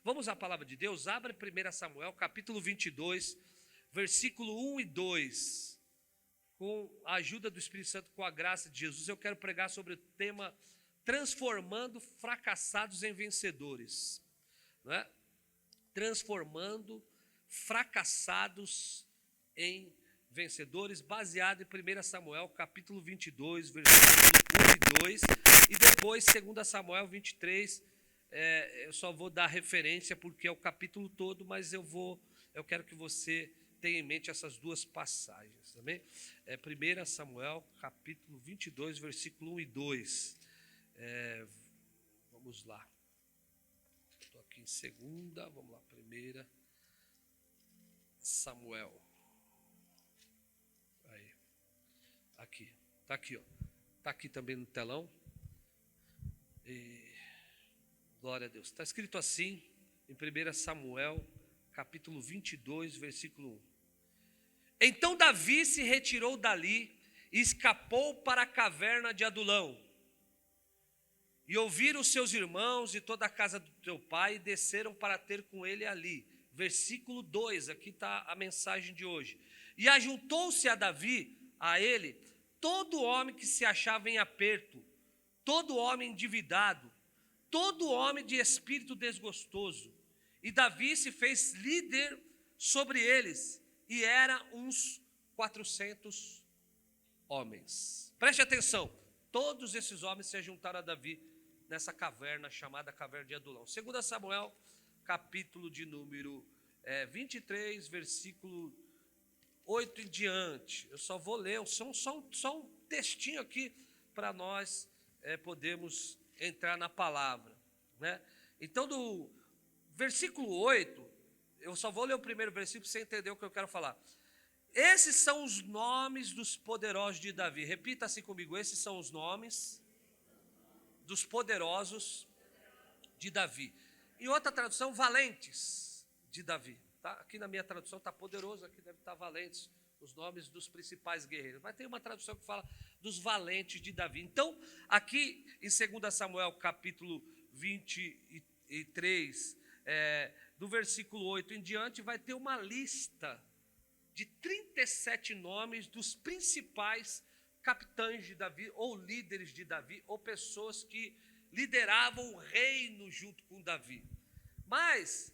Vamos à palavra de Deus? Abra 1 Samuel, capítulo 22, versículo 1 e 2. Com a ajuda do Espírito Santo, com a graça de Jesus, eu quero pregar sobre o tema transformando fracassados em vencedores. Não é? Transformando fracassados em vencedores, baseado em 1 Samuel, capítulo 22, versículo 1 e 2, e depois 2 Samuel 23, eu só vou dar referência porque é o capítulo todo, mas eu quero que você tenha em mente essas duas passagens, também. 1 Samuel, capítulo 22, versículo 1 e 2. Vamos lá. Estou aqui em segunda, vamos lá, 1 Samuel. Aí. Aqui, está aqui, ó. Está aqui também no telão. Glória a Deus. Está escrito assim, em 1 Samuel, capítulo 22, versículo 1. Então Davi se retirou dali e escapou para a caverna de Adulão. E ouviram os seus irmãos e toda a casa do teu pai e desceram para ter com ele ali. Versículo 2, aqui está a mensagem de hoje. E ajuntou-se a Davi, a ele, todo homem que se achava em aperto, todo homem endividado, todo homem de espírito desgostoso. E Davi se fez líder sobre eles, e era uns 400 homens. Preste atenção, todos esses homens se juntaram a Davi nessa caverna chamada Caverna de Adulão. 2 Samuel, capítulo de número 23, versículo 8 em diante. Eu só vou ler, só um textinho aqui para nós podermos entrar na palavra, né? Então, do versículo 8, eu só vou ler o primeiro versículo para você entender o que eu quero falar. Esses são os nomes dos poderosos de Davi. Repita assim comigo: esses são os nomes dos poderosos de Davi. Em outra tradução, valentes de Davi. Tá? Aqui na minha tradução está poderoso, aqui deve estar valentes, os nomes dos principais guerreiros. Mas tem uma tradução que fala dos valentes de Davi. Então, aqui em 2 Samuel, capítulo 23, do versículo 8 em diante, vai ter uma lista de 37 nomes dos principais capitães de Davi, ou líderes de Davi, ou pessoas que lideravam o reino junto com Davi. Mas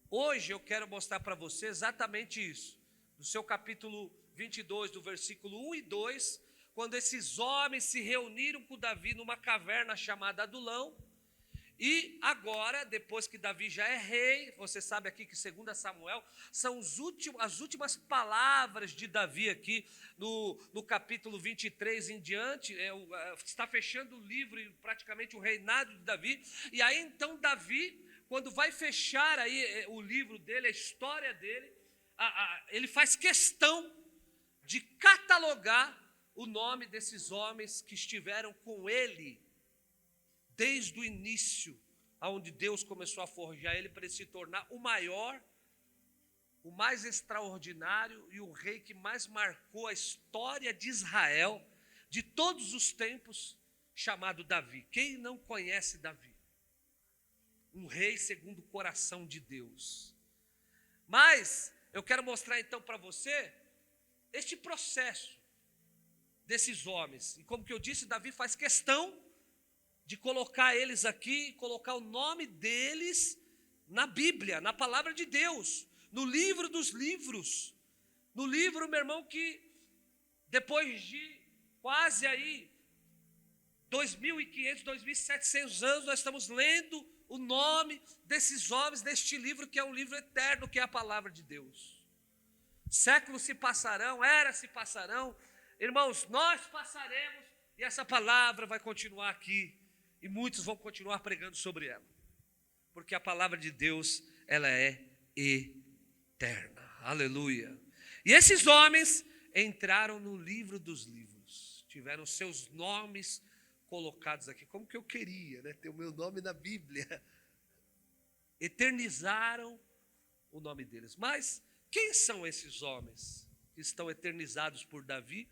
hoje eu quero mostrar para você exatamente isso. No seu capítulo 22, do versículo 1 e 2, quando esses homens se reuniram com Davi numa caverna chamada Adulão. E agora, depois que Davi já é rei, você sabe aqui que 2 Samuel são as últimas palavras de Davi aqui no capítulo 23 em diante, está fechando o livro e praticamente o reinado de Davi. E aí então Davi, quando vai fechar aí o livro dele, a história dele, ele faz questão de catalogar o nome desses homens que estiveram com ele desde o início, onde Deus começou a forjar ele para ele se tornar o maior, o mais extraordinário e o rei que mais marcou a história de Israel, de todos os tempos, chamado Davi. Quem não conhece Davi? Um rei segundo o coração de Deus. Mas eu quero mostrar então para você este processo desses homens. E como que eu disse, Davi faz questão de colocar eles aqui, colocar o nome deles na Bíblia, na palavra de Deus, no livro dos livros, no livro, meu irmão, que depois de quase aí 2.500, 2.700 anos, nós estamos lendo o nome desses homens neste livro, que é um livro eterno, que é a palavra de Deus. Séculos se passarão, eras se passarão, irmãos, nós passaremos, e essa palavra vai continuar aqui. E muitos vão continuar pregando sobre ela. Porque a palavra de Deus, ela é eterna. Aleluia. E esses homens entraram no livro dos livros. Tiveram seus nomes colocados aqui. Como que eu queria, né? Ter o meu nome na Bíblia. Eternizaram o nome deles. Mas quem são esses homens que estão eternizados por Davi,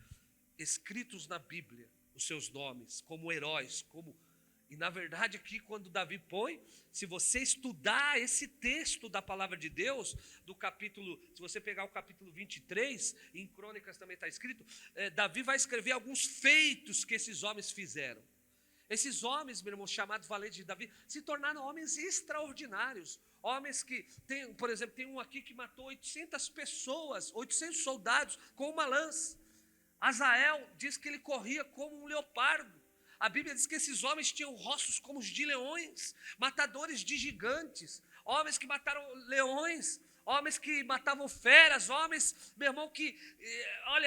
escritos na Bíblia, os seus nomes, como heróis, como E na verdade aqui quando Davi põe, se você estudar esse texto da palavra de Deus, do capítulo, se você pegar o capítulo 23, em Crônicas também está escrito, Davi vai escrever alguns feitos que esses homens fizeram. Esses homens, meu irmão, chamados valentes de Davi, se tornaram homens extraordinários. Homens que, por exemplo, tem um aqui que matou 800 pessoas, 800 soldados com uma lança. Azael diz que ele corria como um leopardo. A Bíblia diz que esses homens tinham rostos como os de leões, matadores de gigantes, homens que mataram leões, homens que matavam feras, homens, meu irmão, que,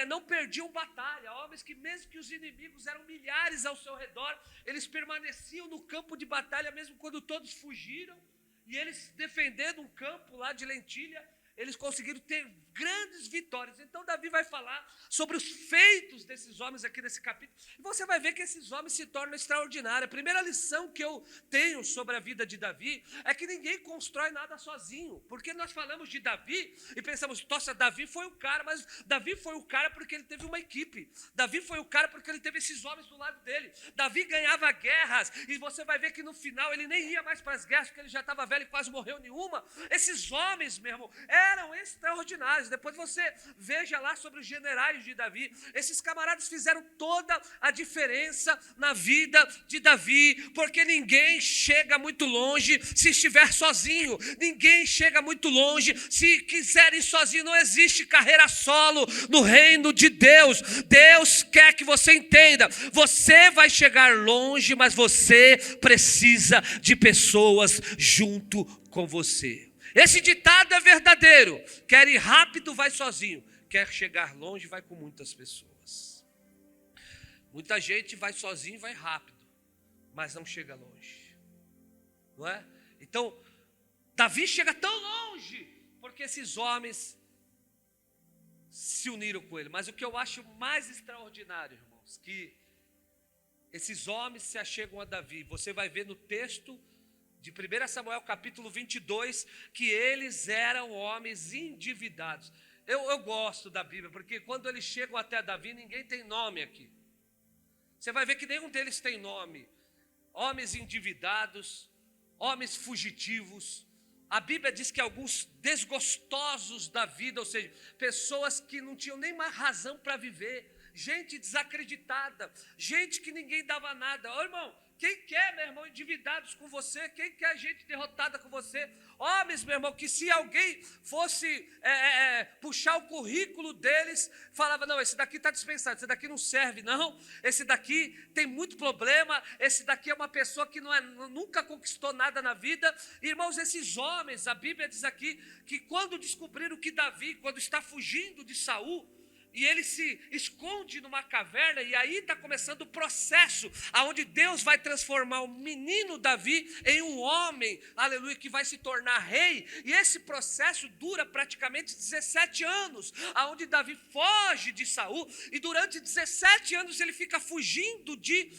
não perdiam batalha, homens que mesmo que os inimigos eram milhares ao seu redor, eles permaneciam no campo de batalha mesmo quando todos fugiram, e eles defendendo um campo lá de lentilha, eles conseguiram ter grandes vitórias. Então Davi vai falar sobre os feitos desses homens aqui nesse capítulo, e você vai ver que esses homens se tornam extraordinários. A primeira lição que eu tenho sobre a vida de Davi é que ninguém constrói nada sozinho, porque nós falamos de Davi e pensamos, nossa, Davi foi o cara, mas Davi foi o cara porque ele teve uma equipe, Davi foi o cara porque ele teve esses homens do lado dele, Davi ganhava guerras, e você vai ver que no final ele nem ia mais para as guerras, porque ele já estava velho e quase morreu nenhuma. Esses homens, meu irmão, eram extraordinários. Depois você veja lá sobre os generais de Davi. Esses camaradas fizeram toda a diferença na vida de Davi, porque ninguém chega muito longe se estiver sozinho, ninguém chega muito longe se quiser ir sozinho. Não existe carreira solo no reino de Deus. Deus quer que você entenda, você vai chegar longe, mas você precisa de pessoas junto com você. Esse ditado é verdadeiro: quer ir rápido, vai sozinho, quer chegar longe, vai com muitas pessoas. Muita gente vai sozinho, vai rápido, mas não chega longe, não é? Então, Davi chega tão longe, porque esses homens se uniram com ele. Mas o que eu acho mais extraordinário, irmãos, que esses homens se achegam a Davi. Você vai ver no texto de 1 Samuel capítulo 22, que eles eram homens endividados. Eu gosto da Bíblia, porque quando eles chegam até Davi, ninguém tem nome aqui. Você vai ver que nenhum deles tem nome. Homens endividados, homens fugitivos. A Bíblia diz que alguns desgostosos da vida, ou seja, pessoas que não tinham nem mais razão para viver, gente desacreditada, gente que ninguém dava nada. Ô irmão, quem quer, meu irmão, endividados com você? Quem quer gente derrotada com você? Homens, meu irmão, que se alguém fosse puxar o currículo deles, falava, não, esse daqui está dispensado, esse daqui não serve, não, esse daqui tem muito problema, esse daqui é uma pessoa que nunca conquistou nada na vida. Irmãos, esses homens, a Bíblia diz aqui, que quando descobriram que Davi, quando está fugindo de Saul, e ele se esconde numa caverna, e aí está começando o processo, onde Deus vai transformar o menino Davi em um homem, aleluia, que vai se tornar rei. E esse processo dura praticamente 17 anos, onde Davi foge de Saul, e durante 17 anos ele fica fugindo de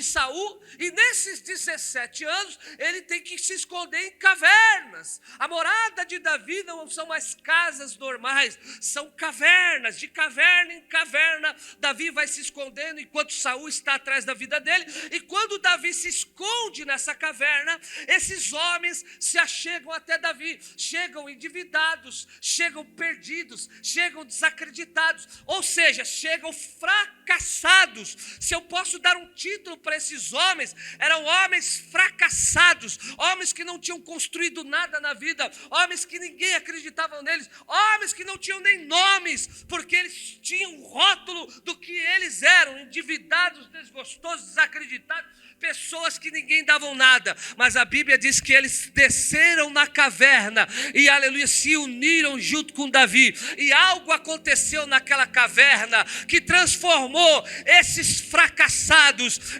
Saul, e nesses 17 anos ele tem que se esconder em cavernas. A morada de Davi não são mais casas normais, são cavernas. De caverna em caverna Davi vai se escondendo enquanto Saul está atrás da vida dele. E quando Davi se esconde nessa caverna, esses homens se achegam até Davi, chegam endividados, chegam perdidos, chegam desacreditados, ou seja, chegam fracassados. Se eu posso dar um título para esses homens, eram homens fracassados, homens que não tinham construído nada na vida, homens que ninguém acreditava neles, homens que não tinham nem nomes, porque eles tinham um rótulo do que eles eram: endividados, desgostosos, desacreditados, pessoas que ninguém davam nada. Mas a Bíblia diz que eles desceram na caverna e, aleluia, se uniram junto com Davi, e algo aconteceu naquela caverna que transformou esses fracassados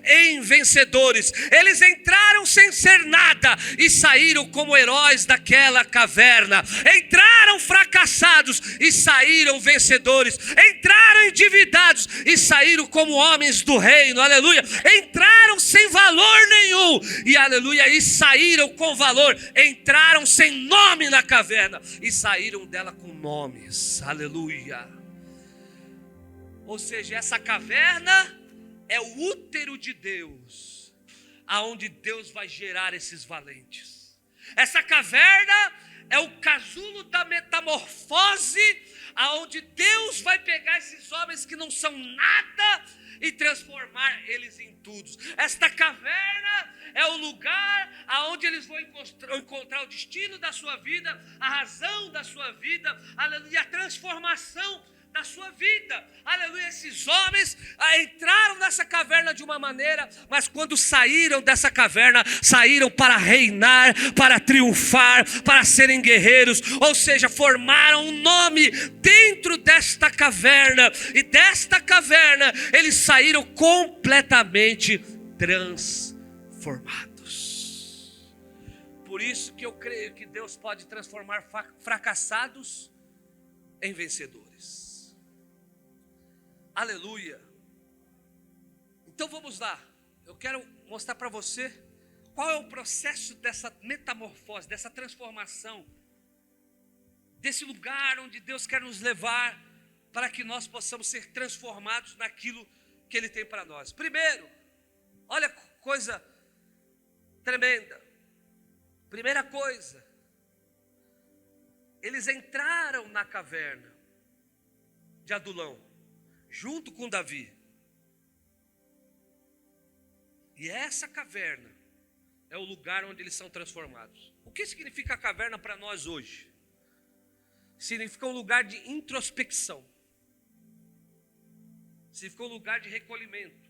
em vencedores. Eles entraram sem ser nada e saíram como heróis daquela caverna. Entraram fracassados e saíram vencedores. Entraram endividados e saíram como homens do reino, aleluia. Entraram sem valor nenhum e, aleluia, e saíram com valor. Entraram sem nome na caverna e saíram dela com nomes, aleluia. Ou seja, essa caverna é o útero de Deus. aonde Deus vai gerar esses valentes. Essa caverna é o casulo da metamorfose, aonde Deus vai pegar esses homens que não são nada e transformar eles em tudo. Esta caverna é o lugar aonde eles vão encontrar o destino da sua vida, a razão da sua vida, aleluia, e a transformação da sua vida, aleluia. Esses homens entraram nessa caverna de uma maneira, mas quando saíram dessa caverna, saíram para reinar, para triunfar, para serem guerreiros, ou seja, formaram um nome dentro desta caverna, e desta caverna eles saíram completamente transformados. Por isso que eu creio que Deus pode transformar fracassados em vencedores. Aleluia. Então vamos lá. Eu quero mostrar para você qual é o processo dessa metamorfose, dessa transformação, desse lugar onde Deus quer nos levar para que nós possamos ser transformados naquilo que Ele tem para nós. Primeiro, olha que coisa tremenda. Primeira coisa, eles entraram na caverna de Adulão junto com Davi. E essa caverna é o lugar onde eles são transformados. O que significa a caverna para nós hoje? Significa um lugar de introspecção. Significa um lugar de recolhimento.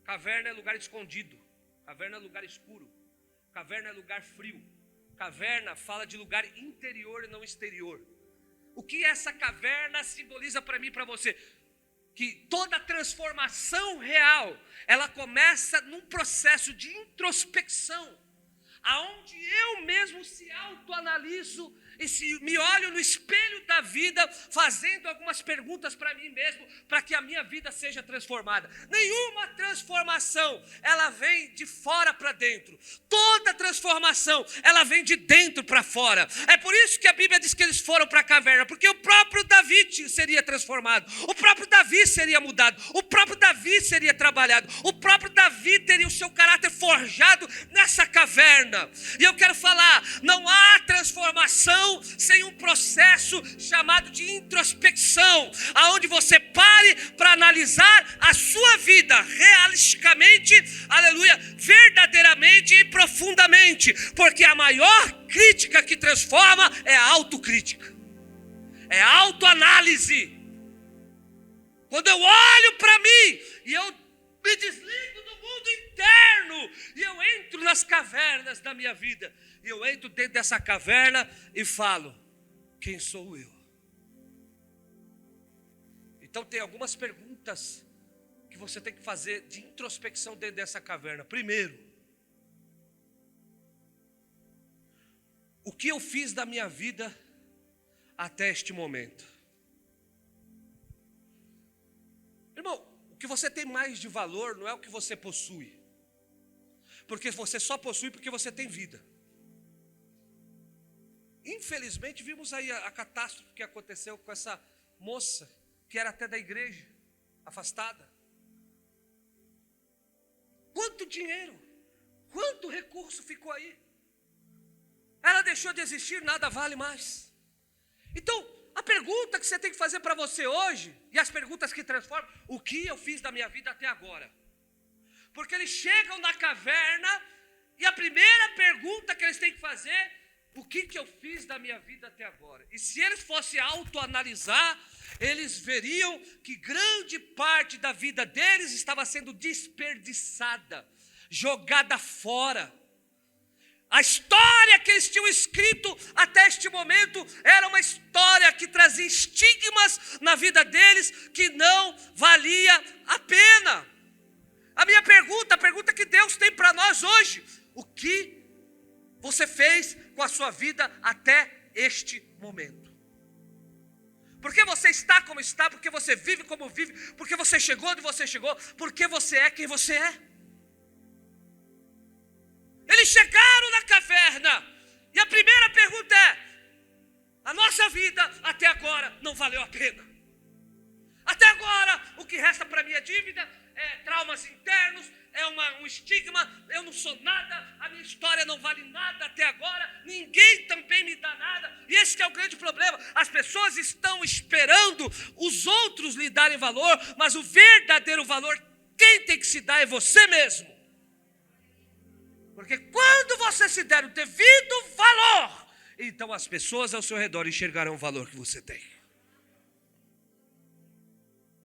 Caverna é lugar escondido. Caverna é lugar escuro. Caverna é lugar frio. Caverna fala de lugar interior e não exterior. O que essa caverna simboliza para mim e para você? Que toda transformação real, ela começa num processo de introspecção, aonde eu mesmo se autoanaliso e se me olho no espelho da vida, fazendo algumas perguntas para mim mesmo, para que a minha vida seja transformada. Nenhuma transformação, ela vem de fora para dentro. Toda transformação, ela vem de dentro para fora. É por isso que a Bíblia diz que eles foram para a caverna, porque o próprio Davi seria transformado, o próprio Davi seria mudado, o próprio Davi seria trabalhado, o próprio Davi teria o seu caráter forjado nessa caverna. E eu quero falar, não há transformação sem um processo chamado de introspecção, aonde você pare para analisar a sua vida realisticamente, aleluia, verdadeiramente e profundamente, porque a maior crítica que transforma é a autocrítica, é a autoanálise. Quando eu olho para mim e eu me desligo do mundo interno e eu entro nas cavernas da minha vida, e eu entro dentro dessa caverna e falo, quem sou eu? Então tem algumas perguntas que você tem que fazer de introspecção dentro dessa caverna. Primeiro, o que eu fiz da minha vida até este momento? Irmão, o que você tem mais de valor não é o que você possui, porque você só possui porque você tem vida. Infelizmente vimos aí a catástrofe que aconteceu com essa moça, que era até da igreja, afastada. Quanto dinheiro, quanto recurso ficou aí? Ela deixou de existir, nada vale mais. Então, a pergunta que você tem que fazer para você hoje, e as perguntas que transformam, o que eu fiz da minha vida até agora? Porque eles chegam na caverna, e a primeira pergunta que eles têm que fazer, o que eu fiz da minha vida até agora? E se eles fossem autoanalisar, eles veriam que grande parte da vida deles estava sendo desperdiçada, jogada fora. A história que eles tinham escrito até este momento era uma história que trazia estigmas na vida deles que não valia a pena. A minha pergunta, a pergunta que Deus tem para nós hoje, o que você fez com a sua vida até este momento? Porque você está como está, porque você vive como vive, porque você chegou onde você chegou, porque você é quem você é. Eles chegaram na caverna, e a primeira pergunta é, a nossa vida até agora não valeu a pena. Até agora o que resta para mim é dívida, é traumas internos, é um estigma, eu não sou nada, a minha história não vale nada até agora, ninguém também me dá nada. E esse que é o grande problema. As pessoas estão esperando os outros lhe darem valor, mas o verdadeiro valor, quem tem que se dar é você mesmo. Porque quando você se der o devido valor, então as pessoas ao seu redor enxergarão o valor que você tem.